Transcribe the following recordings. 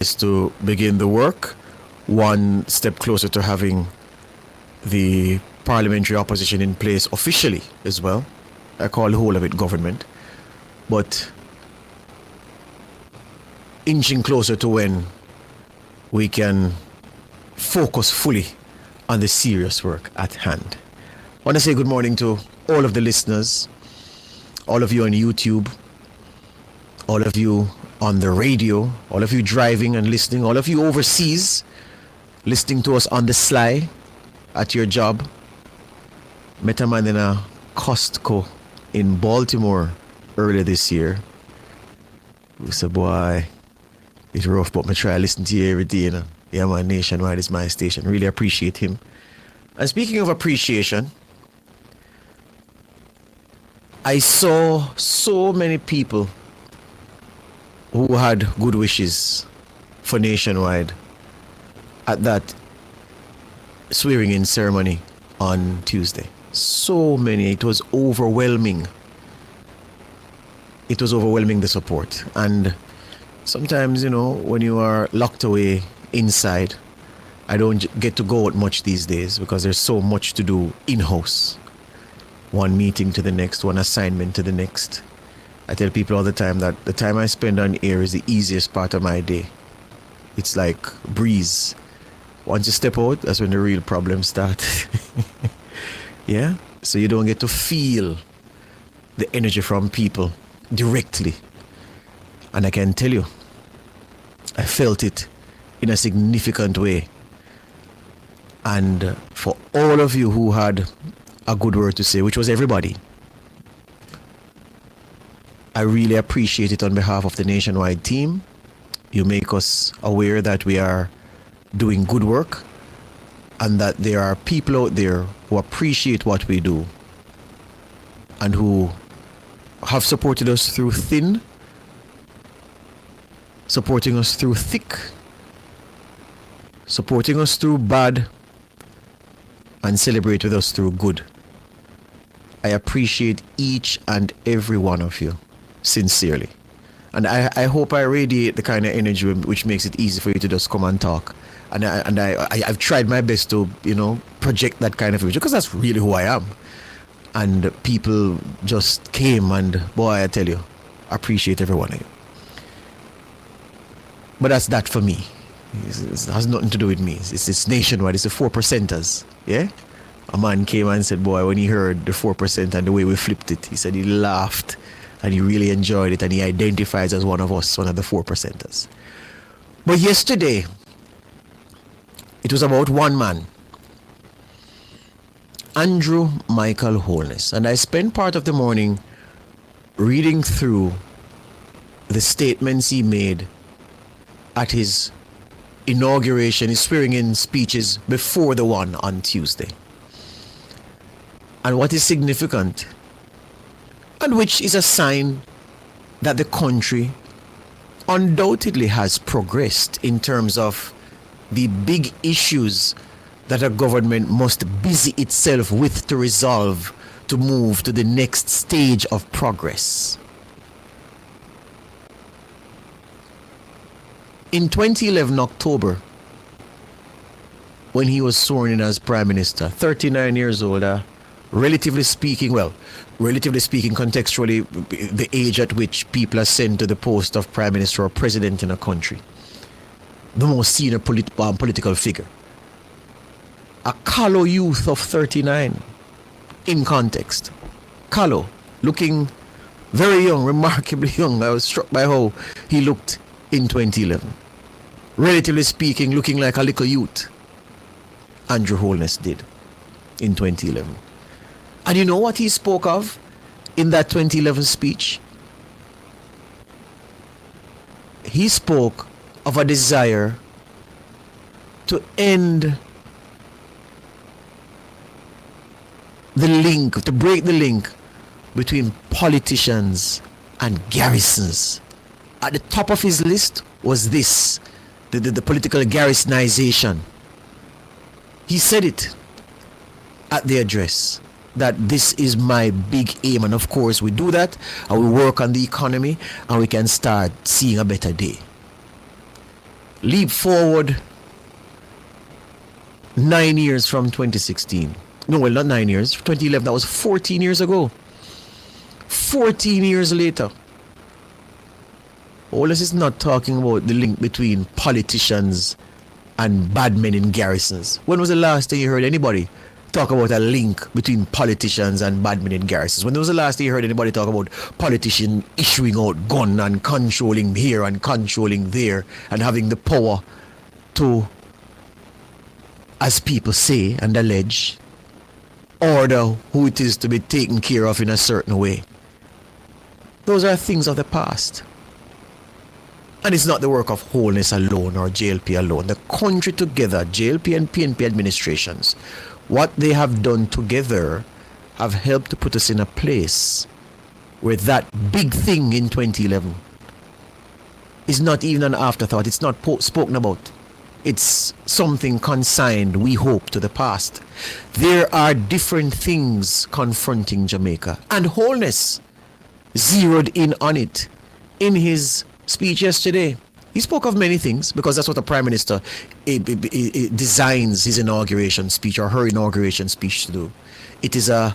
is to begin the work, one step closer to having the parliamentary opposition in place officially as well. I call the whole of it government. But inching closer to when we can focus fully on the serious work at hand. I want to say good morning to all of the listeners, all of you on YouTube, all of you on the radio, all of you driving and listening, all of you overseas listening to us on the sly at your job. Met a man in a Costco in Baltimore earlier this year. We said, boy, it's rough, but I try to listen to you every day. You know? Yeah, man, Nationwide is my station. Really appreciate him. And speaking of appreciation, I saw so many people who had good wishes for Nationwide at that swearing-in ceremony on Tuesday. So many. It was overwhelming. It was overwhelming, the support. And sometimes, you know, when you are locked away inside, I don't get to go out much these days because there's so much to do in-house. One meeting to the next, one assignment to the next. I tell people all the time that the time I spend on air is the easiest part of my day. It's like breeze. Once you step out, that's when the real problems start. Yeah? So you don't get to feel the energy from people directly. And I can tell you, I felt it in a significant way. And for all of you who had a good word to say, which was everybody, I really appreciate it on behalf of the Nationwide team. You make us aware that we are doing good work and that there are people out there who appreciate what we do and who have supported us through thin, supporting us through thick, supporting us through bad, and celebrate with us through good. I appreciate each and every one of you, sincerely. And I hope I radiate the kind of energy which makes it easy for you to just come and talk. And I've tried my best to, you know, project that kind of image because that's really who I am. And people just came and, boy, I tell you, I appreciate every one of you. But that's that for me. It has nothing to do with me. It's Nationwide. It's the 4%ers. Yeah? A man came and said, boy, when he heard the 4% and the way we flipped it, he said he laughed and he really enjoyed it and he identifies as one of us, one of the 4%ers. But yesterday, it was about one man, Andrew Michael Holness. And I spent part of the morning reading through the statements he made at his inauguration, his swearing-in speeches before the one on Tuesday. And what is significant, and which is a sign that the country undoubtedly has progressed in terms of the big issues that a government must busy itself with to resolve to move to the next stage of progress. In 2011 October, when he was sworn in as Prime Minister, 39 years old, relatively speaking contextually, the age at which people are sent to the post of Prime Minister or President in a country, the most senior political figure. A callow youth of 39, in context. Callow, looking very young, remarkably young. I was struck by how he looked in 2011. Relatively speaking, looking like a little youth. Andrew Holness did in 2011. And you know what he spoke of in that 2011 speech? He spoke of a desire to end the link, to break the link between politicians and garrisons. At the top of his list was this, the political garrisonization. He said it at the address, that this is my big aim. And of course we do that and we work on the economy and we can start seeing a better day. Leap forward 9 years from 2016. No, well, not 9 years. 2011, that was 14 years ago. 14 years later. Holness is not talking about the link between politicians and bad men in garrisons. When was the last time you heard anybody talk about a link between politicians and bad men in garrisons? When was the last time you heard anybody talk about politicians issuing out gun and controlling here and controlling there and having the power to, as people say and allege, order who it is to be taken care of in a certain way? Those are things of the past. And it's not the work of Holness alone or JLP alone. The country together, JLP and PNP administrations, what they have done together have helped to put us in a place where that big thing in 2011 is not even an afterthought. It's not spoken about. It's something consigned, we hope, to the past. There are different things confronting Jamaica. And Holness zeroed in on it in his speech yesterday. He spoke of many things because that's what a prime minister designs his inauguration speech or her inauguration speech to do. It is a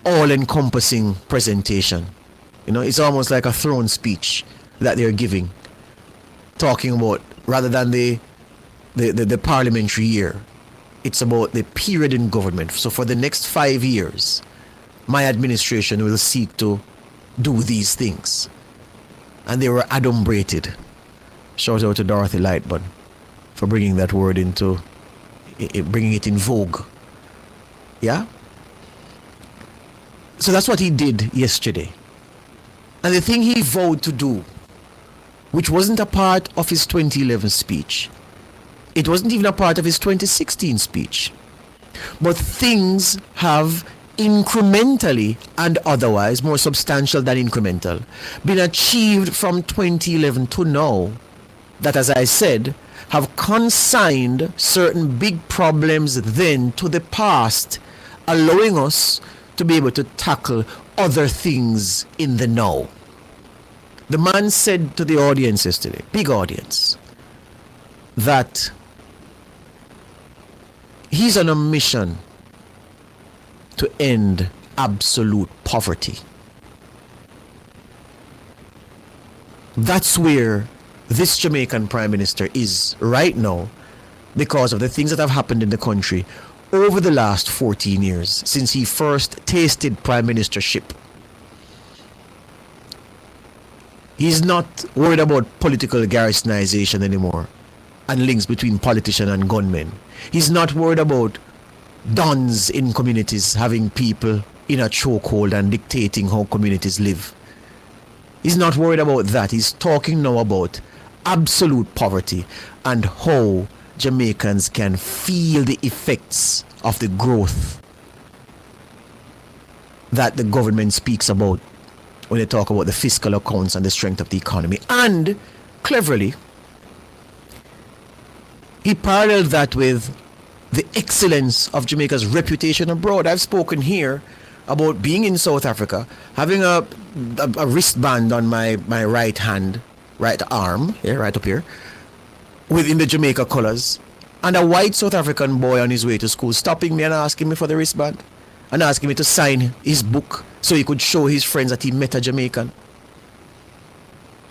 all-encompassing presentation. You know, it's almost like a throne speech that they're giving, talking about, rather than the parliamentary year, it's about the period in government. So for the next 5 years, my administration will seek to do these things. And they were adumbrated. Shout out to Dorothy Lightburn for bringing that word bringing it in vogue. Yeah? So that's what he did yesterday. And the thing he vowed to do, which wasn't a part of his 2011 speech, it wasn't even a part of his 2016 speech, but things have incrementally and otherwise, more substantial than incremental, been achieved from 2011 to now that, as I said, have consigned certain big problems then to the past, allowing us to be able to tackle other things in the now. The man said to the audience yesterday, big audience, that he's on a mission to end absolute poverty. That's where this Jamaican Prime Minister is right now because of the things that have happened in the country over the last 14 years since he first tasted prime ministership. He's not worried about political garrisonization anymore and links between politician and gunmen. He's not worried about dons in communities having people in a chokehold and dictating how communities live. He's not worried about that. He's talking now about absolute poverty and how Jamaicans can feel the effects of the growth that the government speaks about when they talk about the fiscal accounts and the strength of the economy. And cleverly, he paralleled that with the excellence of Jamaica's reputation abroad. I've spoken here about being in South Africa, having a wristband on my right hand, right arm, yeah, right up here, within the Jamaica colors, and a white South African boy on his way to school stopping me and asking me for the wristband and asking me to sign his book so he could show his friends that he met a Jamaican.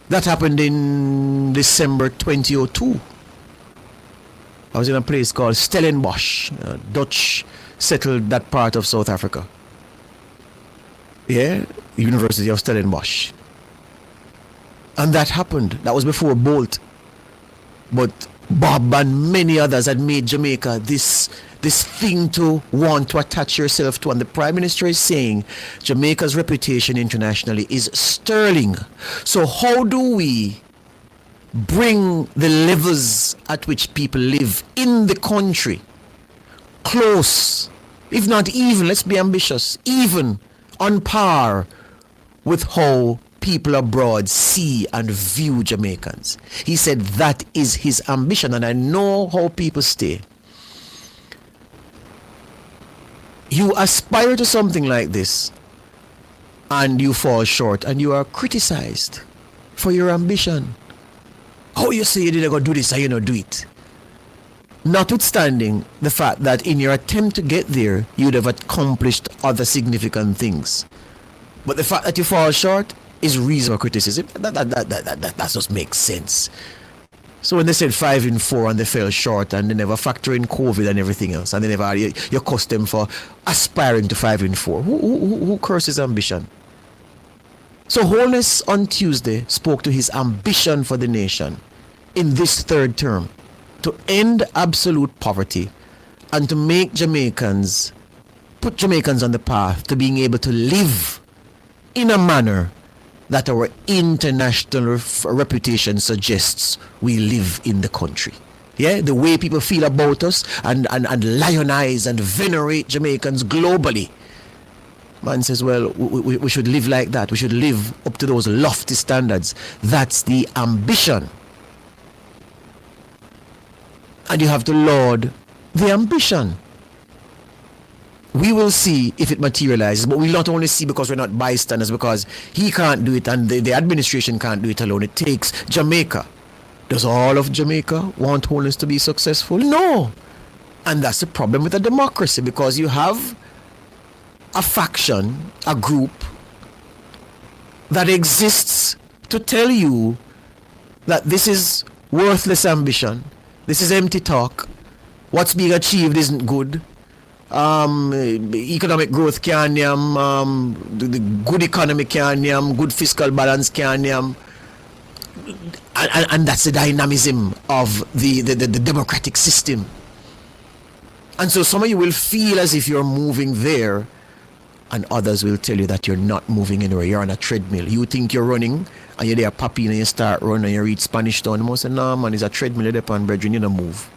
That happened in December 2002. I was in a place called Stellenbosch. Dutch settled that part of South Africa. Yeah, University of Stellenbosch. And that happened. That was before Bolt. But Bob and many others had made Jamaica this thing to want to attach yourself to. And the Prime Minister is saying Jamaica's reputation internationally is sterling. So how do we bring the levels at which people live in the country close, if not even, let's be ambitious, even on par with how people abroad see and view Jamaicans? He said that is his ambition, and I know how people stay. You aspire to something like this and you fall short and you are criticized for your ambition. How you say you didn't go do this and you don't do it? Notwithstanding the fact that in your attempt to get there, you'd have accomplished other significant things. But the fact that you fall short is reasonable criticism. That just makes sense. So when they said 5 in 4 and they fell short and they never factor in COVID and everything else, and they never you cuss them for aspiring to 5 in 4. Who curses ambition? So Holness on Tuesday spoke to his ambition for the nation in this third term to end absolute poverty and to make Jamaicans, put Jamaicans on the path to being able to live in a manner that our international reputation suggests we live in the country. Yeah, the way people feel about us and lionize and venerate Jamaicans globally. Man says, well, we should live like that. We should live up to those lofty standards. That's the ambition. And you have to laud the ambition. We will see if it materializes, but we'll not only see because we're not bystanders, because he can't do it and the administration can't do it alone. It takes Jamaica. Does all of Jamaica want Holness to be successful? No. And that's the problem with a democracy, because you have a faction, a group that exists to tell you that this is worthless ambition, this is empty talk, what's being achieved isn't good, economic growth can't the good economy can't good fiscal balance can't and that's the dynamism of the democratic system. And so some of you will feel as if you're moving there, and others will tell you that you're not moving anywhere. You're on a treadmill. You think you're running, and you're there popping and you start running and you reach Spanish Town. You say, no man, it's a treadmill you're there on, brethren, you don't move.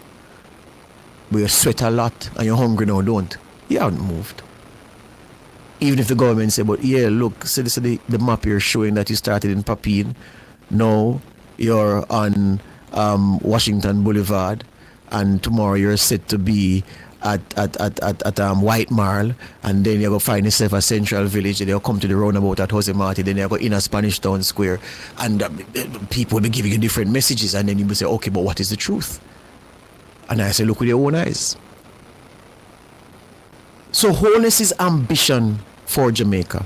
But you sweat a lot and you're hungry now, don't. You haven't moved. Even if the government say, but yeah, look, see the map here showing that you started in Papine. Now you're on Washington Boulevard, and tomorrow you're set to be at White Marl, and then you go find yourself a Central Village, and you'll come to the roundabout at Jose Marti, then you go in a Spanish Town Square, and people will be giving you different messages, and then you will say, okay, but what is the truth? And I say, look with your own eyes. So Holness's ambition for Jamaica,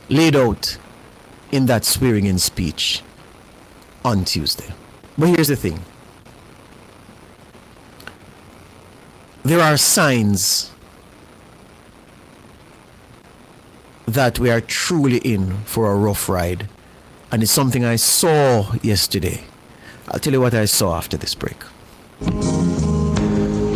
laid out in that swearing-in speech on Tuesday. But here's the thing. There are signs that we are truly in for a rough ride. And it's something I saw yesterday. I'll tell you what I saw after this break.